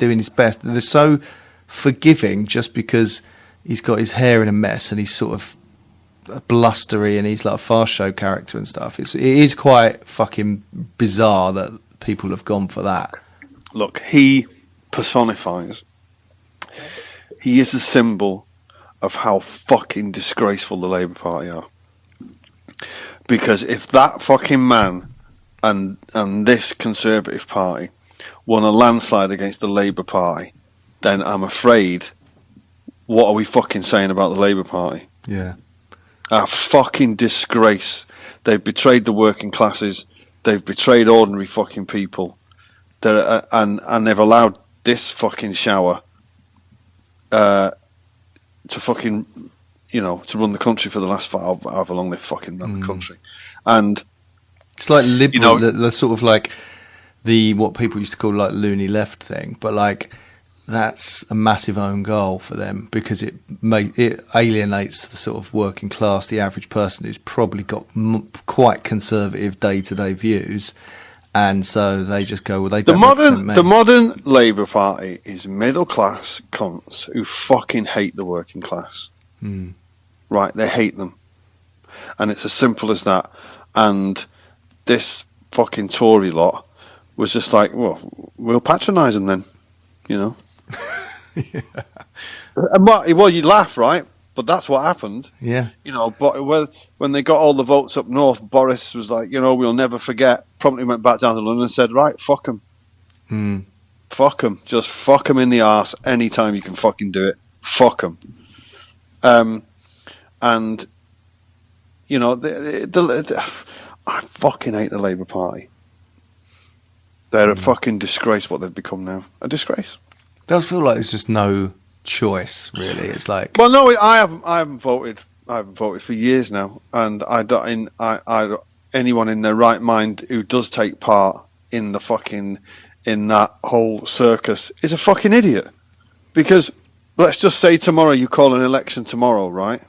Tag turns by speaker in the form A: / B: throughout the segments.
A: doing his best. They're so forgiving just because he's got his hair in a mess and he's sort of blustery and he's like a fast show character and stuff. It is quite fucking bizarre that people have gone for that.
B: Look, he personifies. He is a symbol of how fucking disgraceful the Labour Party are. Because if that fucking man and this Conservative Party won a landslide against the Labour Party, then I'm afraid, what are we fucking saying about the Labour Party?
A: Yeah.
B: A fucking disgrace. They've betrayed the working classes. They've betrayed ordinary fucking people. And they've allowed this fucking shower to fucking, to run the country for the last however long they've fucking run the country. And
A: it's like liberal, the sort of like what people used to call like loony left thing, but like that's a massive own goal for them because it alienates the sort of working class, the average person who's probably got quite conservative day-to-day views, and so they just go, well, they don't represent me.
B: The modern Labour Party is middle class cunts who fucking hate the working class. Right, they hate them, and it's as simple as that. And this fucking Tory lot was just like, well, we'll patronise them then, Yeah. And well, you laugh, right? But that's what happened.
A: Yeah.
B: But when they got all the votes up north, Boris was like, we'll never forget. Promptly went back down to London and said, right, fuck them. Fuck them. Just fuck them in the arse anytime you can fucking do it. Fuck them. And, I fucking hate the Labour Party. They're a fucking disgrace what they've become now. A disgrace.
A: It does feel like there's just no choice, really. It's like...
B: Well, no, I haven't voted. I haven't voted for years now. And anyone in their right mind who does take part in in that whole circus is a fucking idiot. Because let's just say tomorrow you call an election tomorrow, right?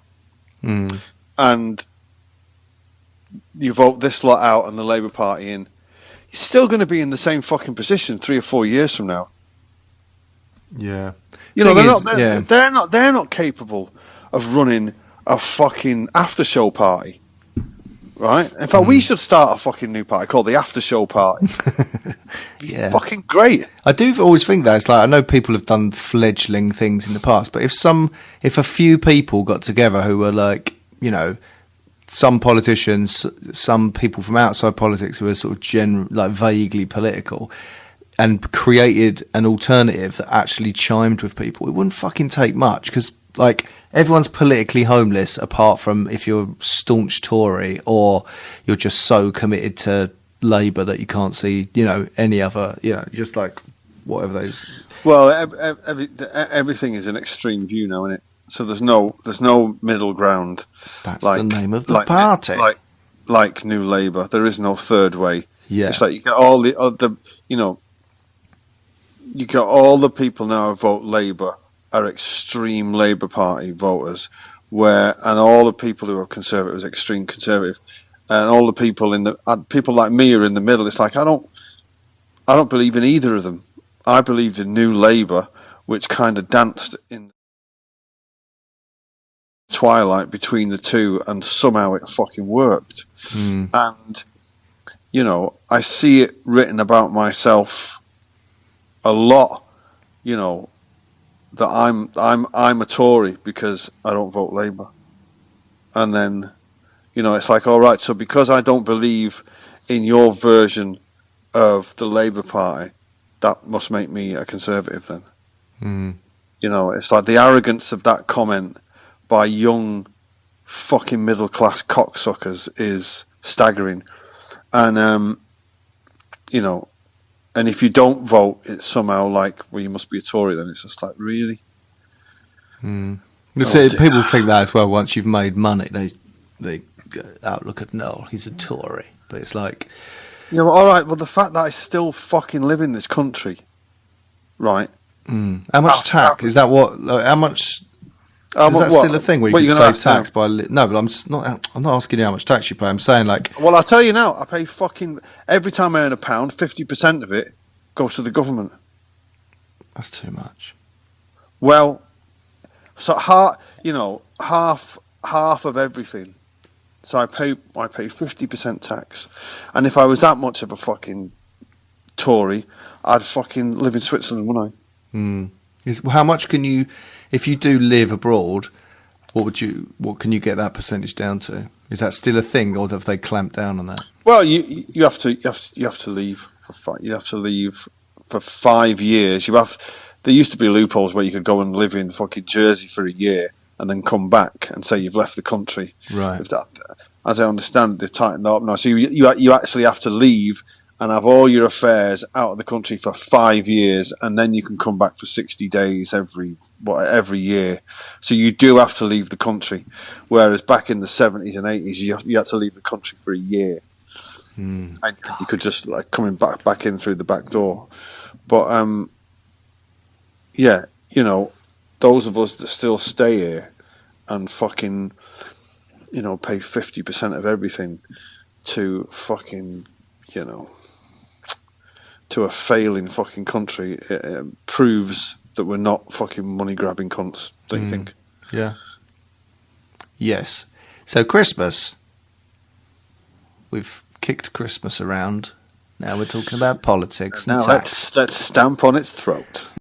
B: And you vote this lot out and the Labour Party in. You're still going to be in the same fucking position 3 or 4 years from now.
A: Yeah.
B: They're not capable of running a fucking after show party. Right? In fact, we should start a fucking new party called the After Show Party.
A: Yeah.
B: Fucking great.
A: I do always think that it's like, I know people have done fledgling things in the past, but if a few people got together who were like, some politicians, some people from outside politics who are sort of vaguely political, and created an alternative that actually chimed with people, it wouldn't fucking take much, because like everyone's politically homeless apart from if you're staunch Tory or you're just so committed to Labour that you can't see any other just like whatever those.
B: Well, everything is an extreme view now, isn't it? So there's no middle ground.
A: That's the name of the party.
B: Like New Labour, there is no third way.
A: Yeah,
B: it's like you get all the other, you got all the people now who vote Labour are extreme Labour Party voters, and all the people who are conservative are extreme conservative, and all the people people like me are in the middle. It's like I don't believe in either of them. I believed in New Labour, which kind of danced in twilight between the two, and somehow it fucking worked. And I see it written about myself a lot, that I'm a Tory because I don't vote Labour. And then it's like, all right, so because I don't believe in your version of the Labour Party, that must make me a Conservative then. It's like the arrogance of that comment by young fucking middle class cocksuckers is staggering. And and if you don't vote, it's somehow like, well, you must be a Tory then. It's just like, really?
A: People think that as well. Once you've made money, they go out, look at Noel, he's a Tory. But it's like,
B: well, all right, well, the fact that I still fucking live in this country, right?
A: How much tax is that? How much? Is that still a thing where you can save tax by? No, but I'm not asking you how much tax you pay. I'm saying like.
B: Well, I'll tell you now. I pay fucking every time I earn £1, 50% of it goes to the government.
A: That's too much.
B: Well, so half of everything. So I pay 50% tax, and if I was that much of a fucking Tory, I'd fucking live in Switzerland, wouldn't I?
A: How much can you, if you do live abroad, what can you get that percentage down to? Is that still a thing, or have they clamped down on that?
B: Well, you have to leave for 5 years. There used to be loopholes where you could go and live in fucking Jersey for a year and then come back and say you've left the country.
A: Right.
B: As I understand, they've tightened up now. So you actually have to leave and have all your affairs out of the country for 5 years, and then you can come back for 60 days every year. So you do have to leave the country. Whereas back in the 70s and 80s, you had to leave the country for a year. And you could just like coming back in through the back door. But yeah, those of us that still stay here and fucking, pay 50% of everything to fucking, to a failing fucking country, it proves that we're not fucking money grabbing cunts, don't you think?
A: Yeah. Yes. So Christmas, we've kicked Christmas around. Now we're talking about politics and
B: Now
A: tax.
B: let's stamp on its throat.